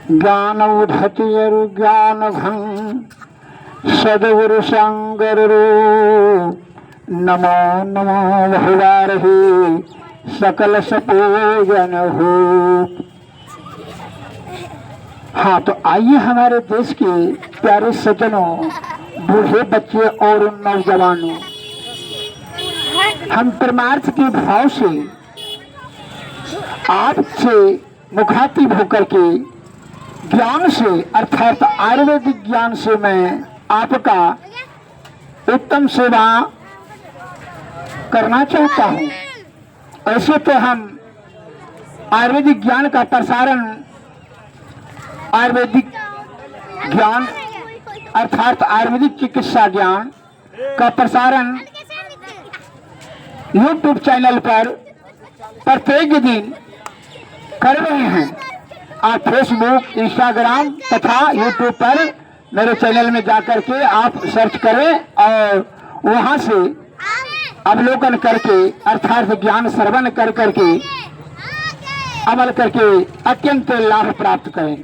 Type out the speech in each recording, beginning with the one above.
ज्ञानौधतियरु ज्ञानघं सद्गुरु संगरु नमो नमो बहुवारहि सकल सपूजन हो। हाँ, तो आइए हमारे देश के प्यारे सज्जनों, बूढ़े बच्चे और नौजवानों, हम परमार्थ के भाव से आपसे मुखातिब होकर के ज्ञान से अर्थात आयुर्वेदिक ज्ञान से मैं आपका उत्तम सेवा करना चाहता हूँ। ऐसे तो हम आयुर्वेदिक ज्ञान का प्रसारण, आयुर्वेदिक ज्ञान अर्थात आयुर्वेदिक चिकित्सा ज्ञान का प्रसारण YouTube चैनल पर प्रत्येक दिन कर रहे हैं। आप फेसबुक, इंस्टाग्राम तथा YouTube पर मेरे चैनल में जाकर के आप सर्च करें और वहां से अवलोकन करके अर्थात ज्ञान श्रवण कर करके अमल करके अत्यंत लाभ प्राप्त करें।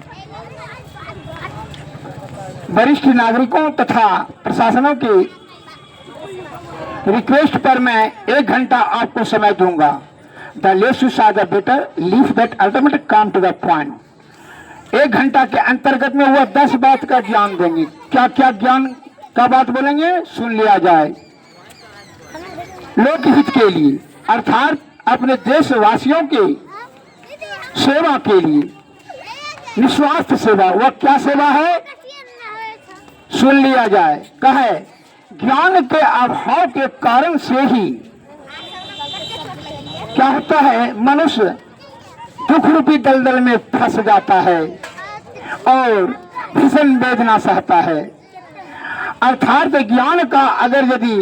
वरिष्ठ नागरिकों तथा प्रशासनों की रिक्वेस्ट पर मैं 1 घंटा आपको समय दूंगा। The less you are the better, leave that ultimate come to the point. 1 घंटा के अंतर्गत में वह 10 बात का ज्ञान देंगे। क्या क्या ज्ञान का बात बोलेंगे, सुन लिया जाए। लोकहित के लिए अर्थात अपने देशवासियों के सेवा के लिए निस्वार्थ सेवा। वह क्या सेवा है, सुन लिया जाए। कहे ज्ञान के अभाव के कारण से ही क्या होता है, मनुष्य दुख रूपी दलदल में फंस जाता है और भीषण वेदना सहता है। अर्थात ज्ञान का अगर यदि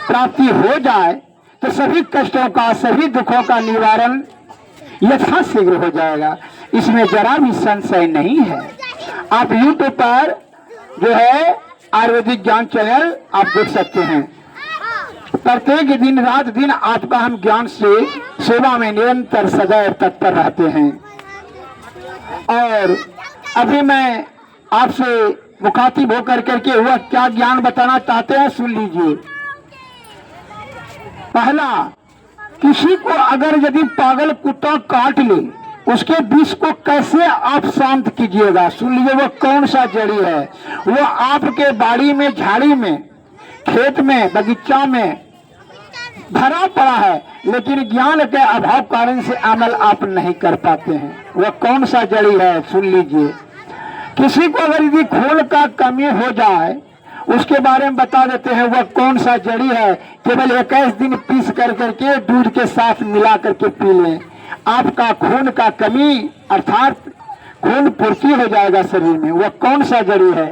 प्राप्ति हो जाए तो सभी कष्टों का, सभी दुखों का निवारण यथाशीघ्र हो जाएगा। इसमें जरा भी संशय नहीं है। आप YouTube पर जो है आयुर्वेदिक ज्ञान चैनल आप देख सकते हैं। प्रत्येक दिन रात दिन आपका हम ज्ञान से सेवा में निरंतर सदैव तत्पर रहते हैं। और अभी मैं आपसे मुखातिब होकर करके वह क्या ज्ञान बताना चाहते हैं, सुन लीजिए। पहला, किसी को अगर यदि पागल कुत्ता काट ले, उसके विष को कैसे आप शांत कीजिएगा, सुन लीजिए। वो कौन सा जड़ी है, वो आपके बाड़ी में, झाड़ी में, खेत में, बगीचा में भरा पड़ा है, लेकिन ज्ञान के अभाव कारण से अमल आप नहीं कर पाते हैं। वह कौन सा जड़ी है, सुन लीजिए। किसी को अगर यदि खून का कमी हो जाए, उसके बारे में बता देते हैं। वह कौन सा जड़ी है, केवल 21 दिन पीस कर करके दूध के साथ मिला करके पी लें, आपका खून का कमी अर्थात खून पूर्ति हो जाएगा शरीर में। वह कौन सा जड़ी है,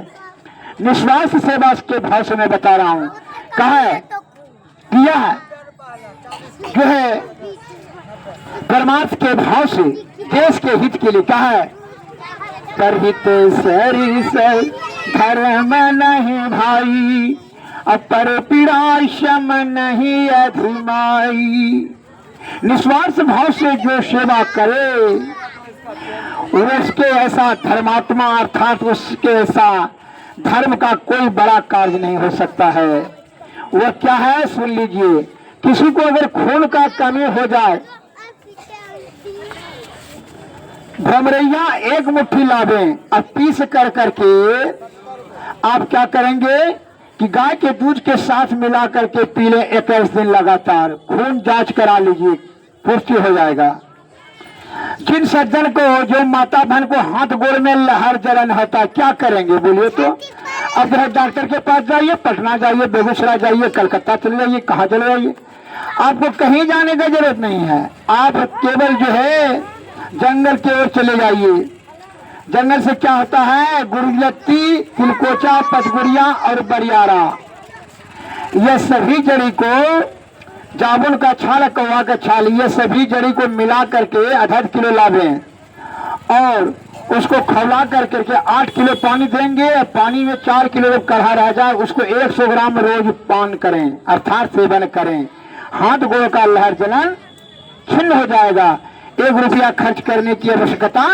निस्वार्थ सेवा के भाव से मैं बता रहा हूँ। कहा है, किया है जो है परमार्थ के भाव से देश के हित के लिए। कहा है, परहित सरिस धर्म नहीं भाई, अपर पीड़ा शम नहीं अधिमाई। निस्वार्थ भाव से जो सेवा करे उसके ऐसा धर्मात्मा अर्थात उसके ऐसा धर्म का कोई बड़ा कार्य नहीं हो सकता है। वह क्या है, सुन लीजिए। किसी को अगर खून का कमी हो जाए, भ्रमरैया 1 मुट्ठी लावें और पीस कर करके आप क्या करेंगे कि गाय के दूध के साथ मिला करके पी लें 21 दिन लगातार। खून जांच करा लीजिए, पुष्टि हो जाएगा। जिन सज्जन को, जो माता बहन को हाथ गोड़ में लहर जलन होता है, क्या करेंगे बोलिए तो? अब डॉक्टर के पास जाइए, पटना जाइए, बेगूसराय जाइए, कलकत्ता चले जाइए, कहाँ चले जाइए, आपको कहीं जाने की जरूरत नहीं है। आप केवल जो है जंगल की ओर चले जाइए। जंगल से क्या होता है, गुरुलत्ती, तिलकोचा, पचगुड़िया और बरियारा, यह सभी जड़ी को, जामुन का छाल, कौवा का छाल, ये सभी जड़ी को मिला करके आधा किलो लावें और उसको खौला कर करके 8 किलो पानी देंगे। पानी में 4 किलो कढ़ा रह जाए, उसको 100 ग्राम रोज पान करें अर्थात सेवन करें। हाथ गोड़ का लहर जलन छिन्न हो जाएगा। 1 रुपया खर्च करने की आवश्यकता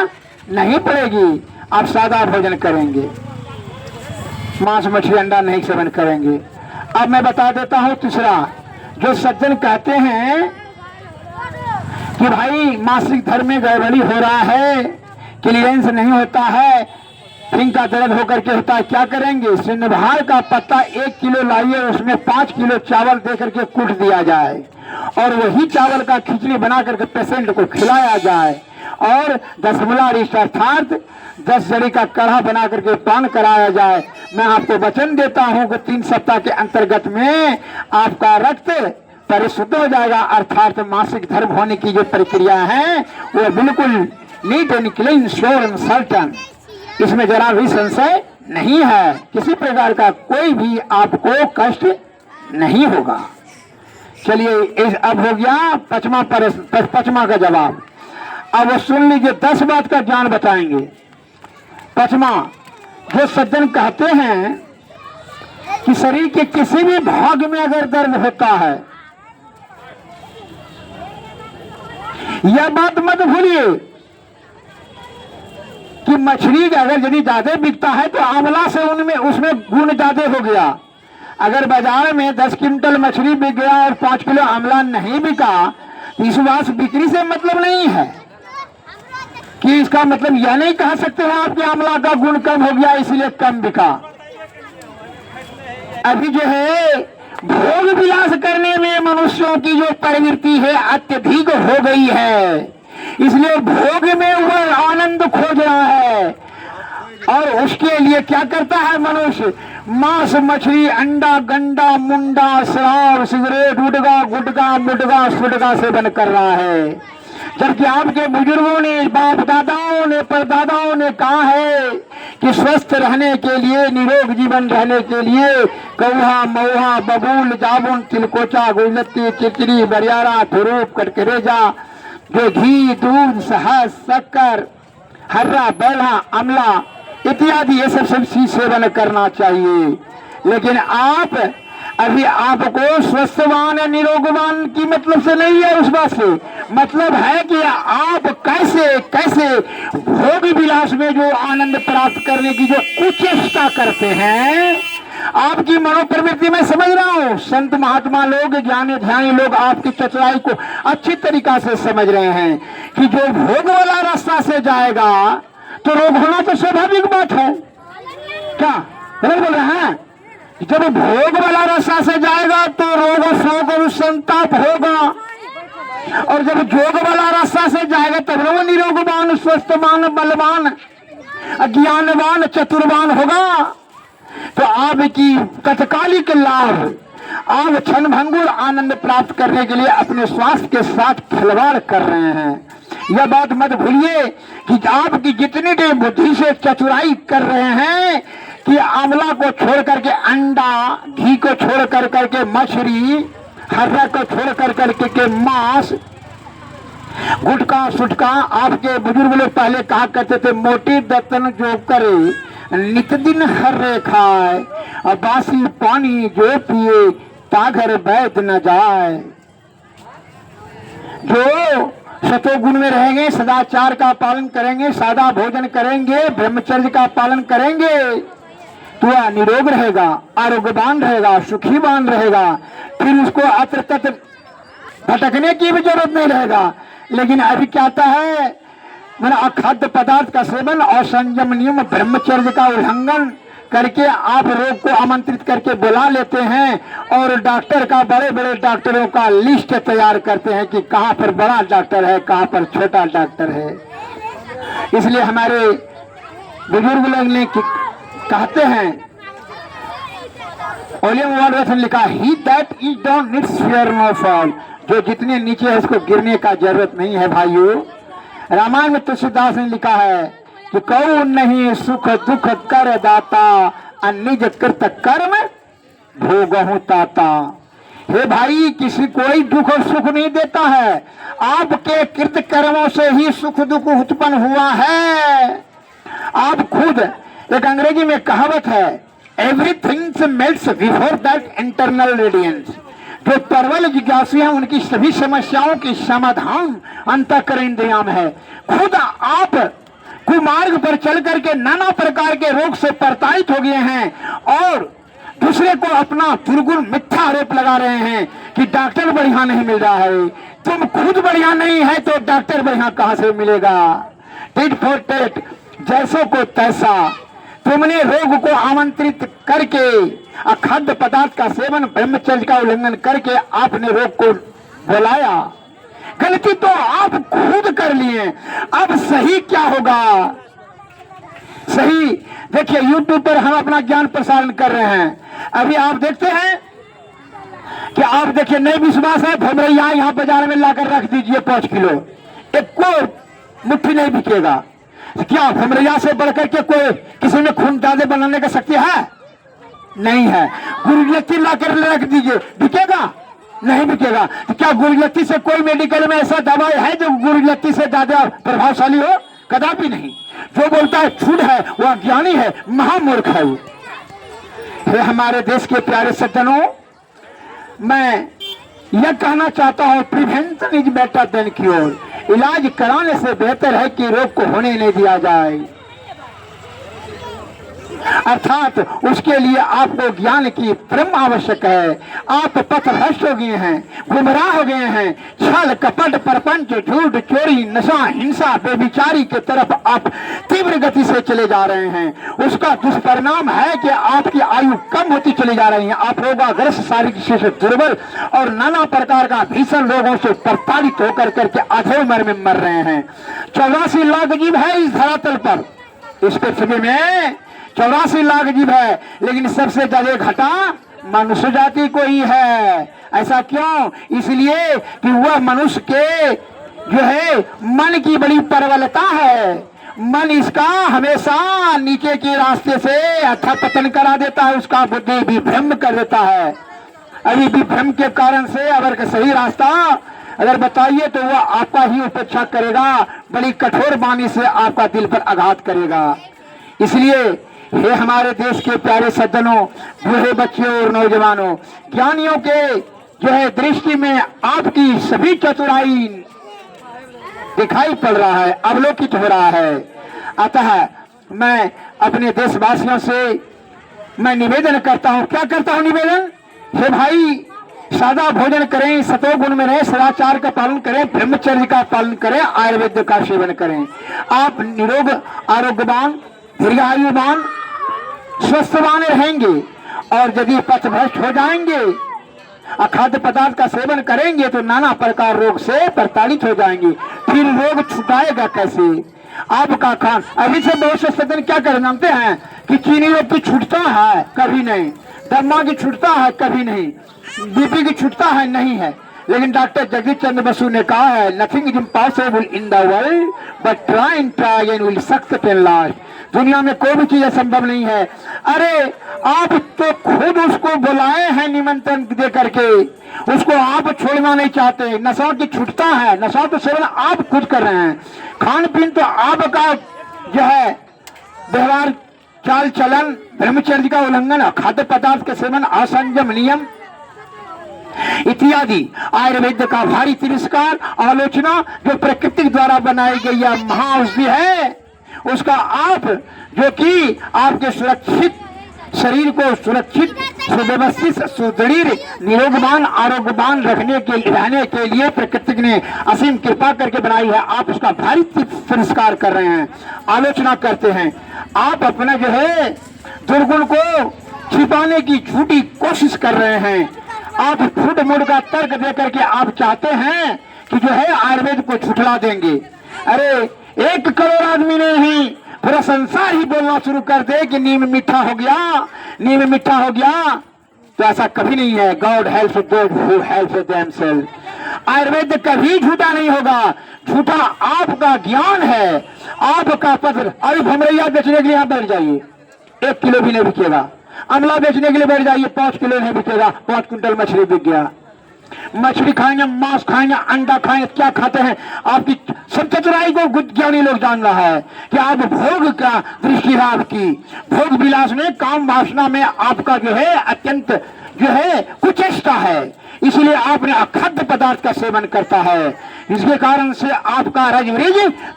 नहीं पड़ेगी। आप सादा भोजन करेंगे, मांस मछली अंडा नहीं सेवन करेंगे। अब मैं बता देता हूं तीसरा, जो सज्जन कहते हैं कि भाई मासिक धर्म में गड़बड़ी हो रहा है, क्लियरेंस नहीं होता है, फिंग का दर्द होकर के होता है, क्या करेंगे? सिंधभार का पत्ता 1 किलो लाइए, उसमें 5 किलो चावल दे करके कूट दिया जाए और वही चावल का खिचड़ी बना करके पेशेंट को खिलाया जाए और 10 मुलारिष्ट अर्थात 10 जड़ी का कढ़ा बना करके पान कराया जाए। मैं आपको वचन देता हूं कि 3 सप्ताह के अंतर्गत में आपका रक्त परिशुद्ध हो जाएगा, अर्थात मासिक धर्म होने की जो प्रक्रिया है वो बिल्कुल neat and clean, sure and certain, इसमें जरा भी संशय नहीं है, किसी प्रकार का कोई भी आपको कष्ट नहीं होगा। चलिए इस अब हो गया पचमा का जवाब। अब वो सुन लीजिए, 10 बात का ज्ञान बताएंगे। पचमा, जो सज्जन कहते हैं कि शरीर के किसी भी भाग में अगर दर्द होता है, यह बात मत भूलिए कि मछली अगर यदि ज्यादा बिकता है तो आंवला से उनमें उसमें गुण ज्यादा हो गया। अगर बाजार में 10 क्विंटल मछली बिक गया और 5 किलो आंवला नहीं बिका, तो इस बात बिक्री से मतलब नहीं है कि इसका मतलब यह नहीं कह सकते हो आप कि आंवला का गुण कम हो गया इसलिए कम बिका। अभी जो है भोग विलास करने में मनुष्यों की जो प्रवृत्ति है अत्यधिक हो गई है, इसलिए भोग में वह आनंद खोज रहा है और उसके लिए क्या करता है मनुष्य? मांस मछली अंडा गंडा मुंडा शराब सिगरेट गुटका गुटका मुटका सुटका सेवन कर रहा है। जबकि आपके बुजुर्गों ने, बाप दादाओं ने, परदादाओं ने कहा है कि स्वस्थ रहने के लिए, निरोग जीवन रहने के लिए कौहा मऊहा बबूल जाबुन तिलकोचा गुलत्ती चिचड़ी बरियारा थुरूप कटकरेजा, जो घी दूध शहद शक्कर हर्रा बैला अमला इत्यादि ये सब चीज सेवन करना चाहिए। लेकिन आप अभी आपको स्वस्थवान निरोगवान की मतलब से नहीं है, उस बात से मतलब है कि आप कैसे कैसे भोग विलास में जो आनंद प्राप्त करने की जो कुचेष्टा करते हैं, आपकी मनोप्रवृत्ति में समझ रहा हूं। संत महात्मा लोग, ज्ञानी ध्यानी लोग आपकी चतुराई को अच्छी तरीका से समझ रहे हैं कि जो भोग वाला रास्ता से जाएगा तो रोग होना तो स्वाभाविक बात है। क्या गलत बोल रहे हैं? जब भोग वाला रास्ता से जाएगा तो रोग शोक और संताप होगा, और जब जोग वाला रास्ता से जाएगा तब वो निरोगवान स्वस्थवान बलवान ज्ञानवान चतुर्वान होगा। तो आपकी तत्कालिक लाभ, आप क्षणभंगुर आनंद प्राप्त करने के लिए अपने स्वास्थ्य के साथ खिलवाड़ कर रहे हैं। यह बात मत भूलिए कि आपकी जितनी देर बुद्धि से चतुराई कर रहे हैं कि आंवला को छोड़ करके अंडा, घी को छोड़ कर करके मछली, हर्रा को छोड़ कर करके के मांस, गुटका सुटका, आपके बुजुर्ग लोग पहले कहा करते थे मोटी दतन जो करे नित दिन हर्रे खाए और बासी पानी जो पिए ताघर बैठ न जाए। जो सतोगुण में रहेंगे, सदाचार का पालन करेंगे, सादा भोजन करेंगे, ब्रह्मचर्य का पालन करेंगे तो वह निरोग रहेगा, आरोग्यवान रहेगा, सुखीवान रहेगा, फिर उसको अत्र तत्र भटकने की भी जरूरत नहीं रहेगा। लेकिन अभी क्या आता है, मैंने अखाद्य पदार्थ का सेवन और संयम नियम ब्रह्मचर्य का उल्लंघन करके आप रोग को आमंत्रित करके बुला लेते हैं और डॉक्टर का, बड़े बड़े डॉक्टरों का लिस्ट तैयार करते हैं कि कहाँ पर बड़ा डॉक्टर है, कहाँ पर छोटा डॉक्टर है। इसलिए हमारे बुजुर्ग लोग ने कहते हैं, ओलियम वाल्डर्स ने लिखा, he that is down needs fear no fall, जो जितने नीचे है उसको गिरने का जरूरत नहीं है भाइयों। रामायण में तुलसीदास ने लिखा है कि कौन नहीं सुख दुख कर दाता, निज कृत कर्म भोगहु ताता। हे भाई, किसी कोई दुख और सुख नहीं देता है, आपके कृत कर्मों से ही सुख दुख उत्पन्न हुआ है। आप खुद, एक अंग्रेजी में कहावत है, everything melts before that internal radiance. जो प्रबल जिज्ञासु हैं उनकी सभी समस्याओं की समाधान अंतःकरण इंद्रियां में है। खुद आप कोई मार्ग पर चल करके नाना प्रकार के रोग से प्रताड़ित हो गए हैं और दूसरे को अपना दुर्गुण मिथ्या आरोप लगा रहे हैं कि डॉक्टर बढ़िया नहीं मिल रहा है। तुम खुद बढ़िया नहीं है तो डॉक्टर बढ़िया कहां से मिलेगा? टिट फॉर टेट, जैसों को तैसा। तुमने रोग को आमंत्रित करके अखाद्य पदार्थ का सेवन, ब्रह्मचर्य का उल्लंघन करके आपने रोग को बुलाया। गलती तो आप खुद कर लिए, अब सही क्या होगा? सही देखिए, YouTube पर हम अपना ज्ञान प्रसारण कर रहे हैं। अभी आप देखते हैं कि आप देखिए, नहीं विश्वास है, भमरैया यहाँ बाजार में लाकर रख दीजिए 5 किलो, एक को मुट्ठी नहीं बिकेगा। क्या भमरैया से बढ़कर के कोई किसी में खून ज्यादा बनाने की शक्ति है? नहीं है। गुरुलत्ती लाकर रख दीजिए, बिकेगा? नहीं बिकेगा। तो क्या गुरुलत्ती से कोई मेडिकल में ऐसा दवाई है जो गुरुलत्ती से ज्यादा प्रभावशाली हो? कदापि नहीं। जो बोलता है झूठ है वह अज्ञानी है, महामूर्ख है। हे हमारे देश के प्यारे सज्जनों, मैं यह कहना चाहता हूं, prevention is better than cure. इलाज कराने से बेहतर है कि रोग को होने नहीं दिया जाए। अर्थात उसके लिए आपको ज्ञान की परम आवश्यक है। आप पथभ्रष्ट हो गए हैं, गुमराह हो गए हैं। छल कपट परपंच झूठ चोरी नशा हिंसा बेविचारी के तरफ आप तीव्र गति से चले जा रहे हैं। उसका दुष्परिणाम है कि आपकी आयु कम होती चली जा रही है। आप रोगाग्रस्त, शारीरिक से दुर्बल और नाना प्रकार का भीषण रोगों से प्रताड़ित होकर करके अधोमर में मर रहे हैं। 84 लाख जीव है इस धरातल पर, इस पृथ्वी में 84 लाख जीव है, लेकिन सबसे ज्यादा घटा मनुष्य जाति को ही है। ऐसा क्यों? इसलिए कि वह मनुष्य के जो है मन की बड़ी प्रबलता है। मन इसका हमेशा नीचे के रास्ते से अधःपतन करा देता है, उसका बुद्धि विभ्रम कर देता है। अभी विभ्रम के कारण से अगर सही रास्ता अगर बताइए तो वह आपका ही उपेक्षा करेगा, बड़ी कठोर वाणी से आपका दिल पर आघात करेगा। इसलिए हे हमारे देश के प्यारे सज्जनों, बूढ़े बच्चों और नौजवानों, ज्ञानियों के जो है दृष्टि में आपकी सभी चतुराई दिखाई पड़ रहा है, अवलोकित हो रहा है। अतः मैं अपने देशवासियों से मैं निवेदन करता हूं, क्या करता हूं निवेदन? हे भाई, सादा भोजन करें, सतोगुण में रहें, सदाचार का पालन करें, ब्रह्मचर्य का पालन करें, आयुर्वेद का सेवन करें। आप निरोग आरोग्यवान दीर्घायुवान स्वस्थवान रहेंगे। और यदि पथभ्रष्ट हो जाएंगे, अखाद्य पदार्थ का सेवन करेंगे तो नाना प्रकार रोग से प्रताड़ित हो जाएंगे। फिर रोग छुटाएगा कैसे? आपका खान अभी से बहुत से सज्जन क्या कर जानते हैं कि चीनी रोग की छूटता है? कभी नहीं। दमा की छूटता है? कभी नहीं। बीपी की छूटता है? नहीं है। लेकिन डॉक्टर जगदीश चंद्र बसु ने कहा है, nothing is impossible in the world but try and will success at last. दुनिया में कोई भी चीज असंभव नहीं है। अरे आप तो खुद उसको बुलाए हैं निमंत्रण दे करके, उसको आप छोड़ना नहीं चाहते। नशा की छूटता है, नशा तो सेवन आप खुद कर रहे हैं। खान पीन तो आपका जो है व्यवहार चाल चलन, ब्रह्मचर्य का उल्लंघन, खाद्य पदार्थ के सेवन, असंयम नियम इत्यादि, आयुर्वेद का भारी तिरस्कार, आलोचना, जो प्रकृति द्वारा बनाई गई यह महाऔषधि है, उसका आप जो कि आपके सुरक्षित शरीर को सुरक्षित, सुव्यवस्थित, सुदृढ़, निरोगवान, आरोग्यवान रहने के लिए प्रकृति ने असीम कृपा करके बनाई है। आप उसका भारी तिरस्कार कर रहे हैं, आलोचना करते हैं। आप अपना जो है दुर्गुण को छिपाने की झूठी कोशिश कर रहे हैं। आप फुट मुड़ का तर्क देकर के आप चाहते हैं कि जो है आयुर्वेद को छुटला देंगे। अरे 1 करोड़ आदमी ने ही पूरा संसार ही बोलना शुरू कर दे कि नीम मीठा हो गया, नीम मीठा हो गया, तो ऐसा कभी नहीं है। God helps those who helps themselves. Ayurveda कभी झूठा नहीं होगा। झूठा आपका ज्ञान है, आपका पत्र। अभी भमरैया बेचने के लिए यहाँ बैठ जाइए, 1 किलो भी नहीं बिकेगा। अमला बेचने के लिए बैठ जाइए, 5 किलो नहीं बिकेगा। 5 क्विंटल मछली बिक गया। मछली खाएंगे, मांस खाएंगे, अंडा खाएंगे, क्या खाते हैं? आपकी सब चतुराई को ज्ञानी लोग जान रहा है कि आप भोग का दृष्टि है आपकी। भोग विलास में, काम वासना में आपका जो है अत्यंत जो है कुचेष्टा है, इसलिए आपने अखाद्य पदार्थ का सेवन करता है। इसके कारण से आपका रज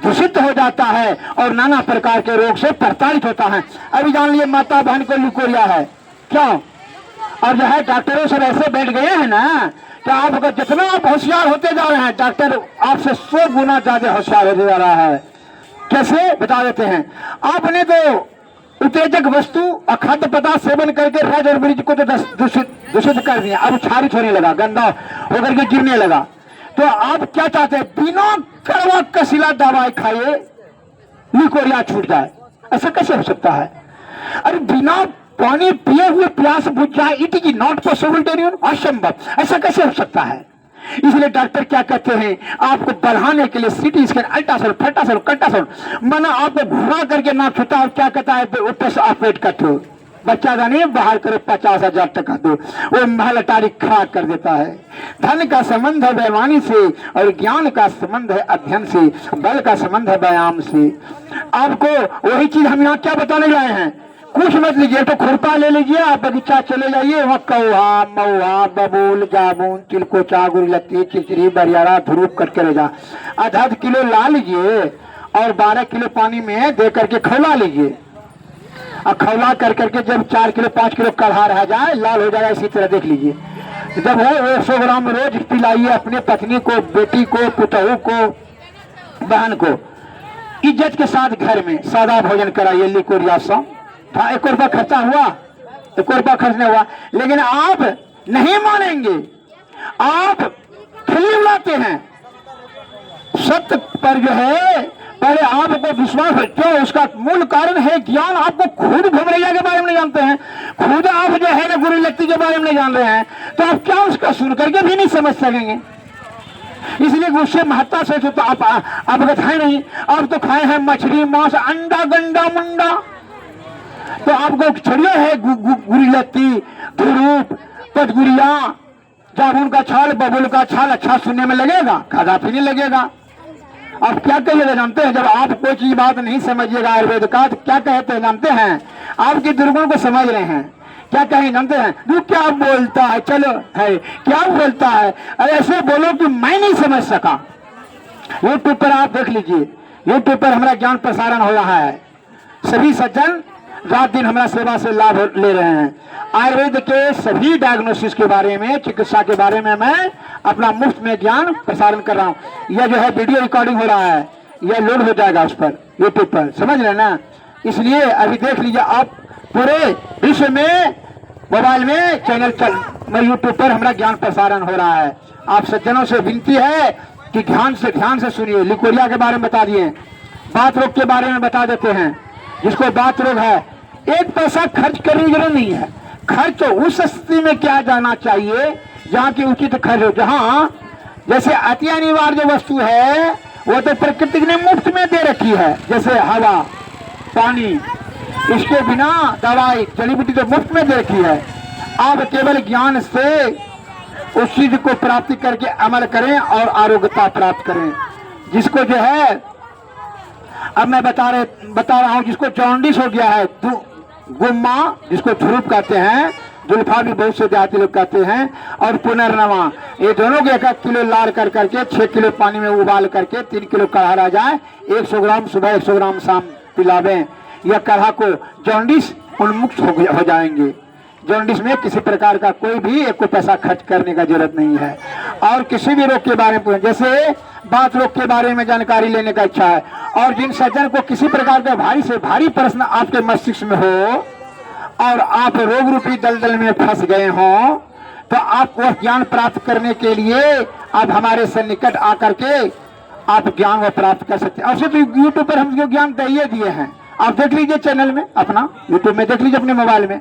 दूषित हो जाता है और नाना प्रकार के रोग से प्रताड़ित होता है। अभी जान लिए माता बहन को लिकोरिया है, क्यों? और जो है डॉक्टरों से ऐसे बैठ गए हैं ना कि आप अगर जितना आप होशियार होते जा रहे हैं, डॉक्टर आपसे 100 गुना ज्यादा होशियार होते जा रहा है। कैसे बता देते हैं, आपने तो उत्तेजक वस्तु अखाद्य पदार्थ सेवन करके रज और वृज को तो दूषित कर दिया, अब क्षारित होने लगा, गंदा होकर के गिरने लगा। तो आप क्या चाहते हैं, बिना कड़वा कसीला दवाई खाए लिकोरिया छूट जाए? ऐसा कैसे हो सकता है? अरे बिना पानी पिए हुए प्यास बुझ जाए, इट इज नॉट पॉसिबल टेरियन, असंभव, ऐसा कैसे हो सकता है? इसलिए डॉक्टर क्या कहते हैं, आपको बढ़ाने के लिए सीटी स्कैन, अल्ट्रासाउंड, फल्ट्रासाउंड, कल्ट्रासाउंड, माना आपको घुमा करके ना छूता और क्या कहता है, ऑपरेट करते हो, बच्चा का नहीं बाहर करो 50,000 टका दो, वो महल अटारी खड़ा कर देता है। धन का संबंध है बेईमानी से और ज्ञान का संबंध है अध्ययन से, बल का संबंध है व्यायाम से। आपको वही चीज हम यहाँ क्या बताने गए हैं, कुछ मत लीजिए, तो खुरपा ले लीजिए, आप बगीचा चले जाइए, वहाँ कौआ, मऊआ, बबूल, जामुन, तिलकोचा, गुरलत्ती, चिचरी, बरियारा, ध्रुप करके ले जा, आधा किलो ला लीजिए और 12 किलो पानी में दे करके खौला लीजिए। और खौला कर करके जब 4 किलो 5 किलो कढ़ा रह जाए, लाल हो जाएगा, इसी तरह देख लीजिए। जब हो 100 ग्राम रोज पिलाइए अपने पत्नी को, बेटी को, पुतहू को, बहन को, इज्जत के साथ घर में सादा भोजन कराइए लिकोरिया सा। 1 रुपया खर्चा हुआ, 1 रुपया खर्च नहीं हुआ, लेकिन आप नहीं मानेंगे, आप खिल्ली उड़ाते हैं। सत्य पर जो है पहले आपको विश्वास है, क्यों? उसका मूल कारण है ज्ञान। आपको खुद भुमरैया के बारे में नहीं जानते हैं, खुद आप जो है ना गुरुलत्ती के बारे में नहीं जान रहे हैं, तो आप क्या उसका सुन करके भी नहीं समझ सकेंगे। इसलिए गुस्से महत्ता से तो आप अवगत है नहीं। आप तो खाए हैं मछली, मांस, अंडा, गंडा, मुंडा, तो आपको छोड़िए है गुरुलत्ती, ध्रुप, पटगुरिया, जामुन का छाल, बबुल का छाल अच्छा सुनने में लगेगा, खादा पीने लगेगा। आप क्या कहिएगा जानते हैं, जब आप कोई चीज बात नहीं समझिएगा आयुर्वेद का, तो क्या कहते हैं जानते हैं, आपके दुर्गुण को समझ रहे हैं, क्या कहें जानते हैं, तू क्या बोलता है, चलो है क्या बोलता है, अरे ऐसे बोलो कि मैं नहीं समझ सका। यूट्यूब पर आप देख लीजिए, यूट्यूब पर हमारा ज्ञान प्रसारण हो रहा है, सभी सज्जन रात दिन हमारा सेवा से लाभ ले रहे हैं। आयुर्वेद के सभी डायग्नोसिस के बारे में, चिकित्सा के बारे में मैं अपना मुफ्त में ज्ञान प्रसारण कर रहा हूँ। यह जो है वीडियो रिकॉर्डिंग हो रहा है, यह लोड हो जाएगा उस पर, यूट्यूब पर, समझ रहे ना। इसलिए अभी देख लीजिए आप, पूरे विश्व में मोबाइल में चैनल चल मैं यूट्यूब पर हमारा ज्ञान प्रसारण हो रहा है। आप सज्जनों से विनती है कि ध्यान से सुनिए। लिकोरिया के बारे में बता दिए, बात रोग के बारे में बता देते हैं। जिसको बात रोग है, 1 पैसा खर्च करने की जरूरत नहीं है। खर्च तो उस स्थिति में क्या जाना चाहिए जहाँ की उचित खर्च हो, जहाँ जैसे अति अनिवार्य वस्तु है वो तो प्रकृति ने मुफ्त में दे रखी है, जैसे हवा, पानी, इसके बिना दवाई, जड़ी बूटी तो मुफ्त में दे रखी है। आप केवल ज्ञान से उस चीज को प्राप्ति करके अमल करें और आरोग्यता प्राप्त करें। जिसको जो है अब मैं बता रहा हूँ, जिसको जॉन्डिस हो गया है, गुम्मा जिसको ध्रुप कहते हैं, जुल्फा भी बहुत से देहाती लोग कहते हैं, और पुनर्नवा, ये दोनों को 1 किलो लाल कर करके 6 किलो पानी में उबाल करके 3 किलो काढ़ा रह जाए, 100 ग्राम सुबह 100 ग्राम शाम पिलावें। यह काढ़ा को जॉन्डिस उन्मुक्त हो जाएंगे। जॉन्डिस में किसी प्रकार का कोई भी 1 पैसा खर्च करने का जरूरत नहीं है। और किसी भी रोग के बारे में, जैसे बात रोग के बारे में जानकारी लेने का इच्छा है, और जिन सज्जन को किसी प्रकार का भारी से भारी प्रश्न आपके मस्तिष्क में हो और आप रोग रूपी दलदल में फंस गए हों, तो आप वह ज्ञान प्राप्त करने के लिए आप हमारे से निकट आकर के आप ज्ञान को प्राप्त कर सकते हैं। और सिर्फ यूट्यूब पर हम जो ज्ञान दिए हैं, आप देख लीजिए चैनल में, अपना यूट्यूब में देख लीजिए, अपने मोबाइल में,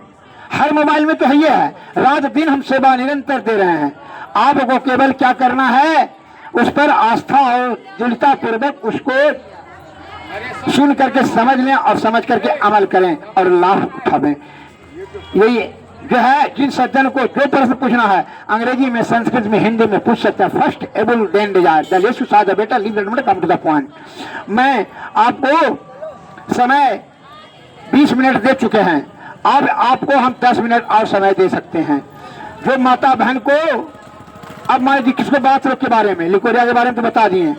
हर मोबाइल में तो है, ये है, रात दिन हम सेवा निरंतर दे रहे हैं। आपको केवल क्या करना है, उस पर आस्था और दृढ़ता पूर्वक उसको सुन करके समझ लें और समझ करके अमल करें और लाभ उठावें। यही जो है, जिन सज्जन को जो प्रश्न पूछना है, अंग्रेजी में, संस्कृत में, हिंदी में पूछ सकते हैं। First able then desire, the less you says the better, leave the number, come to the point. मैं आपको समय 20 मिनट दे चुके हैं, अब आपको हम 10 मिनट और समय दे सकते हैं। जो माता बहन को, अब मान लीजिए किसको बात रोग के बारे में, लिकोरिया के बारे में तो बता दिए,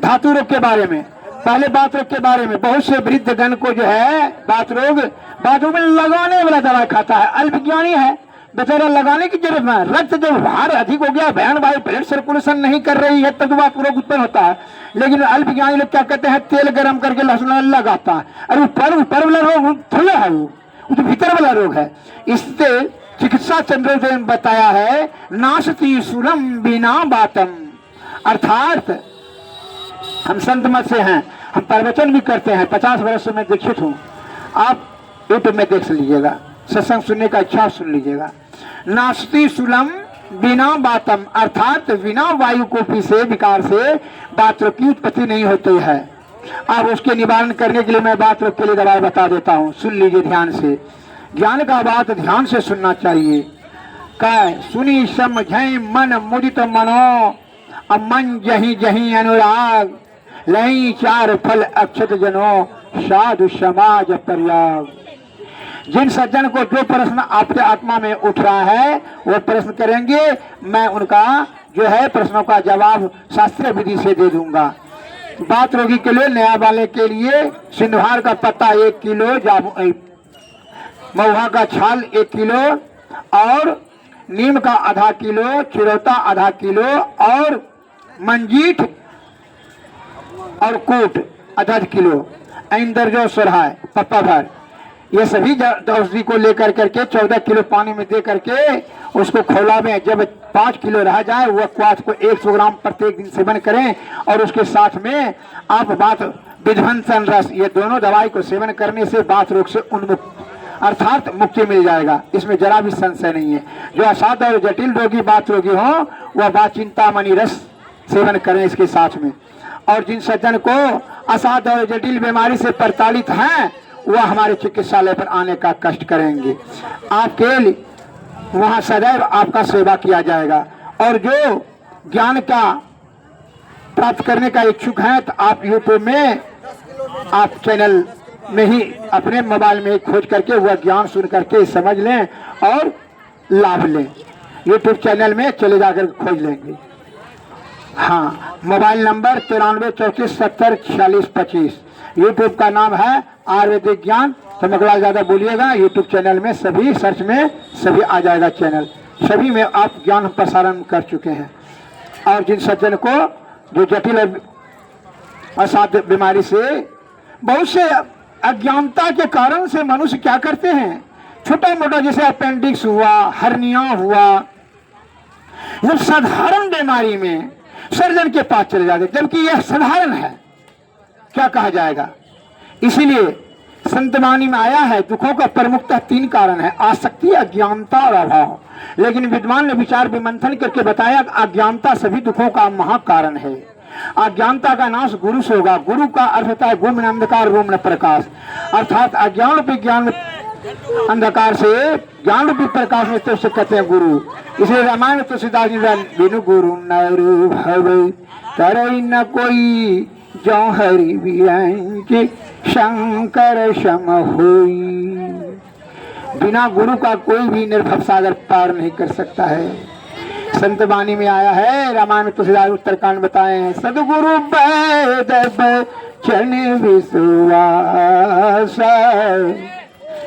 धातु रोग के बारे में, पहले बात रोग के बारे में, बहुत से वृद्ध गण को जो है बात रोग में लगाने वाला दवा खाता है, अल्पज्ञानी है बेचारा, लगाने की जरूरत नहीं। रक्त जब भार अधिक हो गया, बहन भाई ब्लड सर्कुलेशन नहीं कर रही है, तब बात रोग उत्पन्न होता है। लेकिन अल्पज्ञानी लोग क्या कहते हैं, तेल गर्म करके लहसुन लगाता है। अरे ऊपर वाला रोग थोड़ा है, वो तो भीतर वाला रोग है। इससे चिकित्सा चंद्र ने बताया है, नाशती सुरम बिना बातम, अर्थात हम संत मत से हैं, हम प्रवचन भी करते हैं, 50 वर्ष से मैं दीक्षित हूँ। आप यूट्यूब में देख लीजिएगा, सत्संग सुनने का इच्छा सुन लीजिएगा। नास्ति सुलम बिना बातम, अर्थात बिना वायु कोपी से, विकार से बात रोग की उत्पत्ति नहीं होती है। अब उसके निवारण करने के लिए मैं बात रोग के लिए दवाई बता देता हूँ, सुन लीजिए ध्यान से। ज्ञान का बात ध्यान से सुनना चाहिए। कह सुनी समझे मन मुदित मनो, अब मन जही जही अनुराग, लही चार फल अक्षत जनो, साधु समाज पर्याग। जिन सज्जन को जो प्रश्न आपके आत्मा में उठ रहा है वो प्रश्न करेंगे, मैं उनका जो है प्रश्नों का जवाब शास्त्रीय विधि से दे दूंगा। बात रोगी के लिए, नया वाले के लिए सिंधुहार का पत्ता 1 किलो, महुआ का छाल 1 किलो, और नीम का आधा किलो, चिरौता आधा किलो, और मंजीठ और कूट आधा किलो, इंदर जो सुरहा पप्पा भर, ये सभी औषधि को लेकर करके 14 किलो पानी में दे करके उसको खौला में, जब 5 किलो रह जाए वह क्वाथ को 100 ग्राम प्रत्येक दिन सेवन करें, और उसके साथ में आप बात विध्वंसन रस, ये दोनों दवाई को सेवन करने से बात रोग से उन्मुक्त अर्थात मुक्ति मिल जाएगा। इसमें जरा भी संशय नहीं है। जो असाध्य और जटिल रोगी बात रोगी हो वह बात चिंतामणि रस सेवन करें इसके साथ में। और जिन सज्जन को असाध्य और जटिल बीमारी से प्रताड़ित हैं वह हमारे चिकित्सालय पर आने का कष्ट करेंगे, आपके लिए वहां सदैव आपका सेवा किया जाएगा। और जो ज्ञान का प्राप्त करने का इच्छुक हैं तो आप यूट्यूब में, आप चैनल में ही अपने मोबाइल में खोज करके वह ज्ञान सुन करके समझ लें और लाभ लें। यूट्यूब चैनल में चले जाकर खोज लेंगे। हाँ, मोबाइल नंबर 93 34 70 46 25। यूट्यूब का नाम है आयुर्वेदिक ज्ञान। तो मगला ज्यादा बोलिएगा, यूट्यूब चैनल में सभी सर्च में सभी आ जाएगा चैनल, सभी में आप ज्ञान प्रसारण कर चुके हैं। और जिन सज्जन को जो जटिल असाध्य बीमारी से, बहुत से अज्ञानता के कारण से मनुष्य क्या करते हैं, छोटा मोटा जैसे अपेंडिक्स हुआ, हर्निया हुआ, जब साधारण बीमारी में सर्जन के पास चले जाते, जबकि यह साधारण है, क्या कहा जाएगा। इसीलिए संतवाणी में आया है, दुखों का प्रमुखतः 3 कारण है, आसक्ति, अज्ञानता और अभाव। लेकिन विद्वान ने विचार विमंथन करके बताया अज्ञानता सभी दुखों का महाकारण है। अज्ञानता का नाश गुरु से होगा। गुरु का अर्थ होता है गुम अंधकार गुम प्रकाश, अर्थात अज्ञान रूपी ज्ञान अंधकार से ज्ञान रूपी प्रकाश में तो कहते हैं गुरु। इसलिए रामायण तो तुलसीदास जी बिनु गुरु नरु भव तरई न कोई, जो हरि बिरंज शंकर सम होई। बिना गुरु का कोई भी निर्भव सागर पार नहीं कर सकता है। संत वाणी में आया है, रामायण तुलसीदास उत्तरकांड बताए हैं, सदगुरु वैद बचन विश्वास,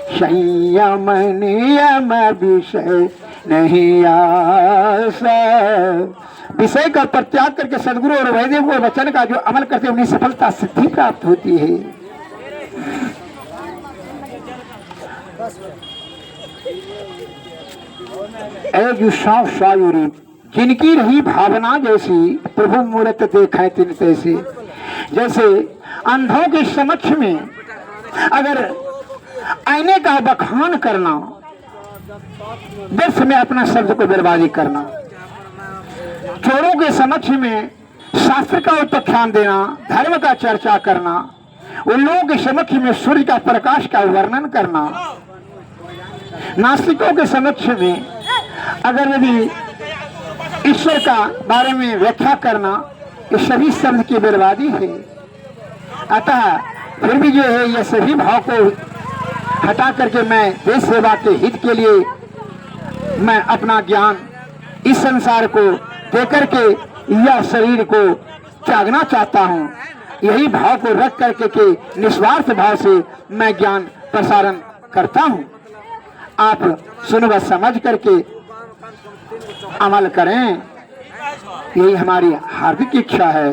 संयम नियम विषय नहीं आस। विषय का परित्याग करके सदगुरु और वैदिक वचन का जो अमल करते हैं उन्हें सफलता सिद्धि प्राप्त होती है। जिनकी रही भावना जैसी, प्रभु मूर्त देखे तिन तैसी। जैसे अंधों के समक्ष में अगर आईने का बखान करना, व्यर्थ में अपना शब्द को बर्बादी करना, चोरों के समक्ष में शास्त्र का उत्पाख्यान देना, धर्म का चर्चा करना, उन लोगों के समक्ष में सूर्य का प्रकाश का वर्णन करना, नास्तिकों के समक्ष में अगर यदि ईश्वर का बारे में व्याख्या करना, ये सभी शब्द की बर्बादी है। अतः फिर भी जो है ये सभी भाव को हटा करके मैं देश सेवा के हित के लिए मैं अपना ज्ञान इस संसार को देकर के यह शरीर को त्यागना चाहता हूँ। यही भाव को रख करके के निस्वार्थ भाव से मैं ज्ञान प्रसारण करता हूँ। आप सुन व समझ करके अमल करें, यही हमारी हार्दिक इच्छा है।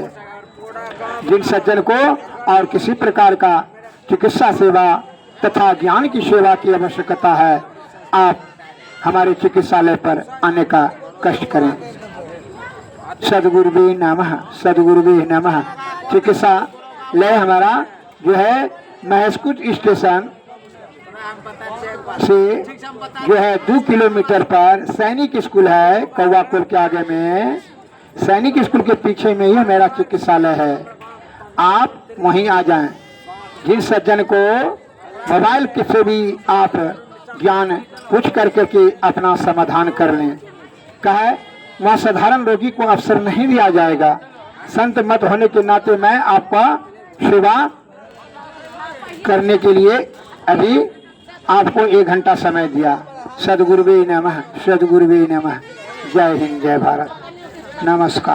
जिन सज्जन को और किसी प्रकार का चिकित्सा सेवा तथा ज्ञान की सेवा की आवश्यकता है, आप हमारे चिकित्सालय पर आने का कष्ट करें। सद्गुरुवे नमः, सद्गुरुवे नमः। चिकित्सालय हमारा जो है महसकुट स्टेशन से जो है 2 किलोमीटर पर सैनिक स्कूल है, कौवापुर के आगे में सैनिक स्कूल के पीछे में ही मेरा चिकित्सालय है। आप वहीं आ जाएं। जिन सज्जन को मोबाइल से भी आप ज्ञान पूछ करके के अपना समाधान कर लें, कहे वहाँ साधारण रोगी को अवसर नहीं दिया जाएगा। संत मत होने के नाते मैं आपका सेवा करने के लिए अभी आपको 1 घंटा समय दिया। सद्गुरुवे नमः, सद्गुरुवे नमः। जय हिंद, जय भारत, नमस्कार।